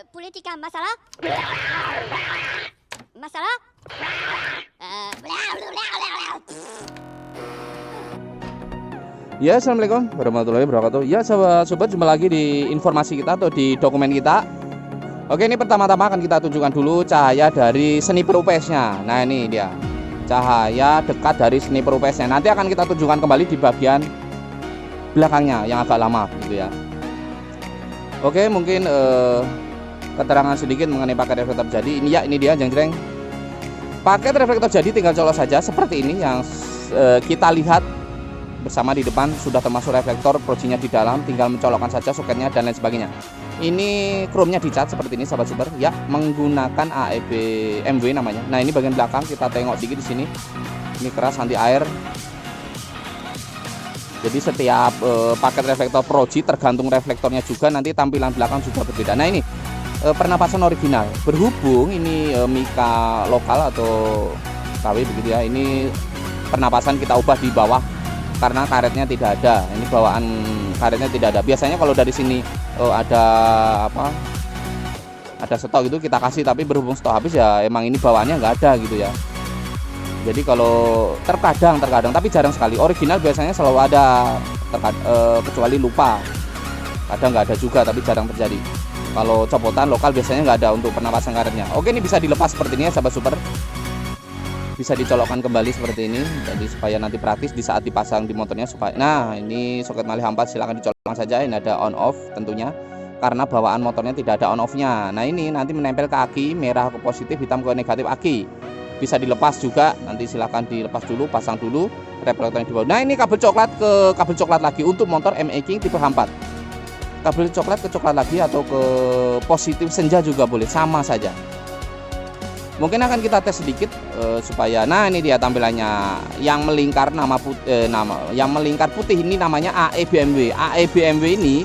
politika masalah? Masalah? Ya, assalamualaikum warahmatullahi wabarakatuh. Ya, sobat-sobat, jumpa lagi di informasi kita atau di dokumen kita. Oke, ini pertama-tama akan kita tunjukkan dulu cahaya dari sniper UPS-nya. Nah, ini dia cahaya dekat dari sniper UPS-nya. Nanti akan kita tunjukkan kembali di bagian belakangnya yang agak lama, gitu ya. Oke, mungkin keterangan sedikit mengenai paket reflektor jadi. Ini dia jeng-jeng. Paket reflektor jadi tinggal colok saja seperti ini yang kita lihat bersama di depan sudah termasuk reflektor, procinya di dalam, tinggal mencolokkan saja soketnya dan lain sebagainya. Ini chrome-nya dicat seperti ini, sahabat super, ya, menggunakan AEB MW namanya. Nah, ini bagian belakang kita tengok sedikit di sini. Ini keras, anti air. Jadi setiap paket reflektor proci tergantung reflektornya juga, nanti tampilan belakang juga berbeda. Nah, ini pernapasan original. Berhubung ini mika lokal atau KW begitu ya. Ini pernapasan kita ubah di bawah karena karetnya tidak ada. Ini bawaan karetnya tidak ada. Biasanya kalau dari sini ada apa? Ada stok itu kita kasih, tapi berhubung stok habis ya emang ini bawaannya nggak ada gitu ya. Jadi kalau terkadang tapi jarang sekali. Original biasanya selalu ada, kecuali lupa. Kadang nggak ada juga, tapi jarang terjadi. Kalau copotan lokal biasanya nggak ada untuk pernapasan karetnya. Oke, ini bisa dilepas seperti ini ya, sahabat super. Bisa dicolokkan kembali seperti ini, jadi supaya nanti praktis di saat dipasang di motornya. Supaya, nah, ini soket malih 4 silahkan dicolokkan saja. Ini ada on off tentunya, karena bawaan motornya tidak ada on off nya. Nah, ini nanti menempel ke aki, merah ke positif, hitam ke negatif aki. Bisa dilepas juga, nanti silahkan dilepas dulu, pasang dulu reflektornya di bawah. Nah, ini kabel coklat ke kabel coklat lagi untuk motor ME King tipe H4. Kabel coklat ke coklat lagi atau ke positif senja juga boleh, sama saja. Mungkin akan kita tes sedikit supaya, nah, ini dia tampilannya yang melingkar yang melingkar putih ini namanya AE BMW. AE BMW ini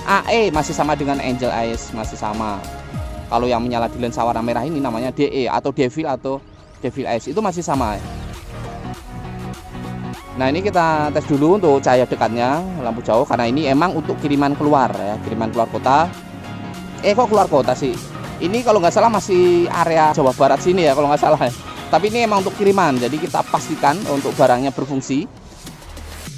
AE masih sama dengan Angel Eyes, masih sama. Kalau yang menyala di lensa warna merah ini namanya DE atau Devil Eyes, itu masih sama. Nah, ini kita tes dulu untuk cahaya dekatnya lampu jauh, karena ini emang untuk kiriman keluar ya, kiriman keluar kota. Kok keluar kota sih? Ini kalau nggak salah masih area Jawa Barat sini ya, kalau nggak salah ya. Tapi ini emang untuk kiriman, jadi kita pastikan untuk barangnya berfungsi.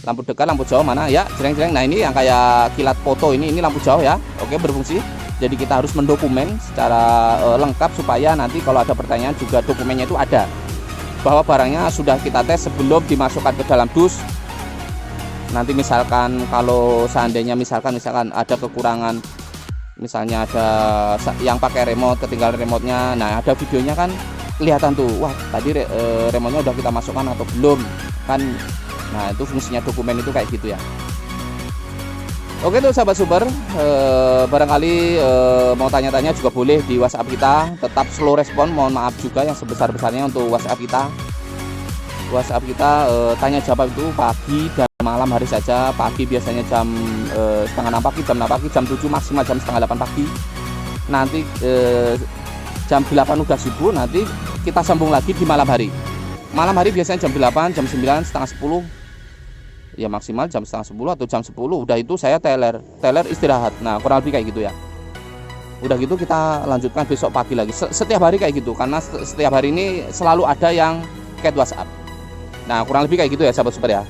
Lampu dekat, lampu jauh mana ya, jreng-jreng. Nah, ini yang kayak kilat foto ini lampu jauh ya. Oke, berfungsi. Jadi kita harus mendokumen secara lengkap supaya nanti kalau ada pertanyaan juga dokumennya itu ada. Bahwa barangnya sudah kita tes sebelum dimasukkan ke dalam dus. Nanti misalkan kalau seandainya misalkan ada kekurangan, misalnya ada yang pakai remote ketinggalan remote-nya, nah ada videonya kan kelihatan tuh, wah tadi remote-nya udah kita masukkan atau belum kan. Nah, itu fungsinya dokumen itu kayak gitu ya. Oke tuh sahabat super, barangkali mau tanya-tanya juga boleh di WhatsApp kita. Tetap slow respon, mohon maaf juga yang sebesar-besarnya untuk WhatsApp kita. WhatsApp kita tanya jawab itu pagi dan malam hari saja. Pagi biasanya jam setengah 6 pagi, jam 6 pagi, jam 7 maksimal jam setengah 8 pagi. Nanti jam 8 udah subuh, nanti kita sambung lagi di malam hari. Malam hari biasanya jam 8, jam 9, setengah 10. Ya maksimal jam setengah 10 atau jam 10. Udah itu saya teler istirahat. Nah, kurang lebih kayak gitu ya. Udah gitu kita lanjutkan besok pagi lagi. Setiap hari kayak gitu, karena setiap hari ini selalu ada yang cat WhatsApp. Nah, kurang lebih kayak gitu ya sahabat super ya.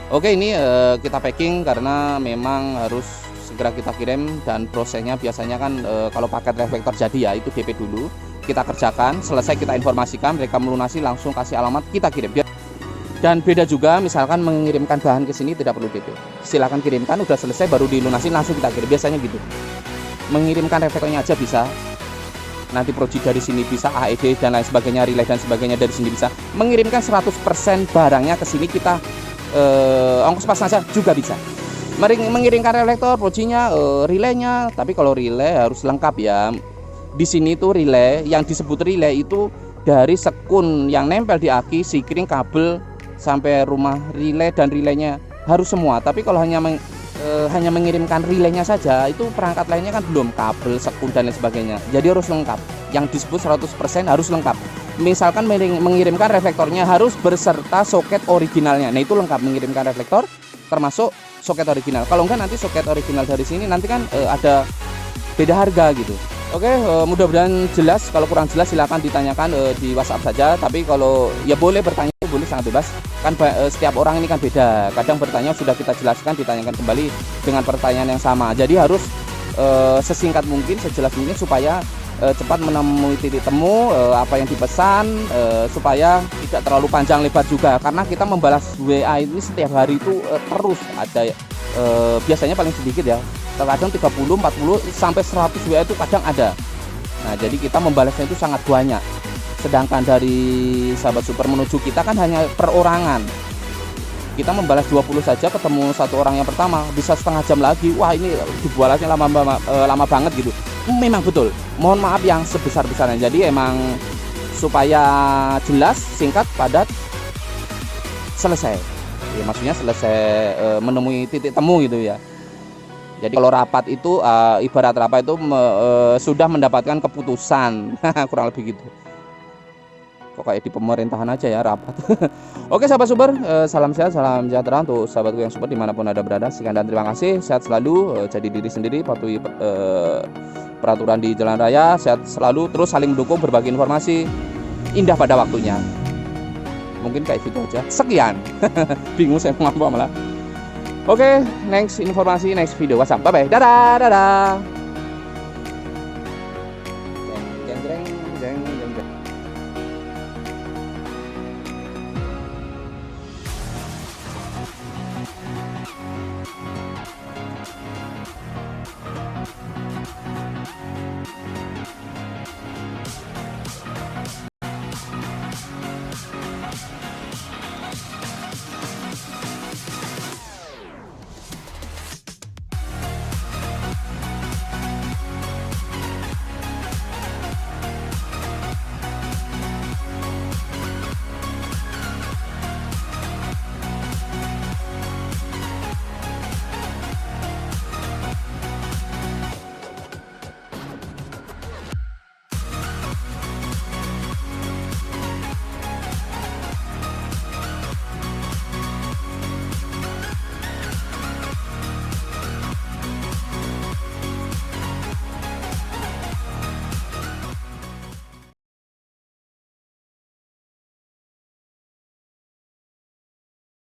Oke, ini kita packing karena memang harus segera kita kirim, dan prosesnya biasanya kan kalau paket reflektor jadi ya itu DP dulu. Kita kerjakan, selesai kita informasikan, mereka melunasi langsung kasih alamat kita kirim. Dan beda juga misalkan mengirimkan bahan ke sini tidak perlu DP. Silakan kirimkan, udah selesai baru dilunasin langsung kita kirim. Biasanya gitu. Mengirimkan reflektornya aja bisa. Nanti proji dari sini bisa, AED dan lain sebagainya, relay dan sebagainya dari sini bisa. Mengirimkan 100% barangnya ke sini kita ongkos pas saja juga bisa. Mengirimkan reflektor, projinya, relaynya, tapi kalau relay harus lengkap ya. Di sini tuh relay, yang disebut relay itu dari sekun yang nempel di aki, sikring, kabel sampai rumah relay, dan relaynya harus semua. Tapi kalau hanya mengirimkan relaynya saja, itu perangkat lainnya kan belum, kabel, sekun dan lain sebagainya. Jadi harus lengkap. Yang disebut 100% harus lengkap. Misalkan mengirimkan reflektornya harus berserta soket originalnya. Nah, itu lengkap, mengirimkan reflektor termasuk soket original. Kalau enggak nanti soket original dari sini nanti kan ada beda harga gitu. Oke, mudah-mudahan jelas. Kalau kurang jelas silahkan ditanyakan di WhatsApp saja. Tapi kalau ya boleh bertanya, boleh, sangat bebas. Kan setiap orang ini kan beda. Kadang bertanya sudah kita jelaskan, ditanyakan kembali dengan pertanyaan yang sama. Jadi harus sesingkat mungkin, sejelas mungkin supaya cepat menemui titik temu apa yang dipesan, supaya tidak terlalu panjang lebar juga. Karena kita membalas WA ini setiap hari itu terus ada, biasanya paling sedikit ya. Terkadang 30, 40 sampai 100 WA itu kadang ada. Nah, jadi kita membalasnya itu sangat banyak. Sedangkan dari sahabat super menuju kita kan hanya perorangan. Kita membalas 20 saja, ketemu satu orang yang pertama bisa setengah jam lagi. Wah, ini dibalasnya lama banget gitu. Memang betul. Mohon maaf yang sebesar-besarnya. Jadi emang supaya jelas, singkat, padat, selesai. Ya, maksudnya selesai menemui titik temu gitu ya. Jadi kalau rapat itu ibarat rapat itu sudah mendapatkan keputusan, kurang lebih gitu. Kok kayak di pemerintahan aja ya rapat. Oke sahabat super, salam sehat, salam sejahtera untuk sahabatku yang super dimanapun Anda berada. Sekian dan terima kasih, sehat selalu, jadi diri sendiri, patuhi peraturan di jalan raya, sehat selalu, terus saling mendukung, berbagi informasi, indah pada waktunya. Mungkin kayak gitu aja. Sekian. Bingung saya mau apa malah. Oke, next informasi, next video WhatsApp. Bye bye. Dadah, dadah.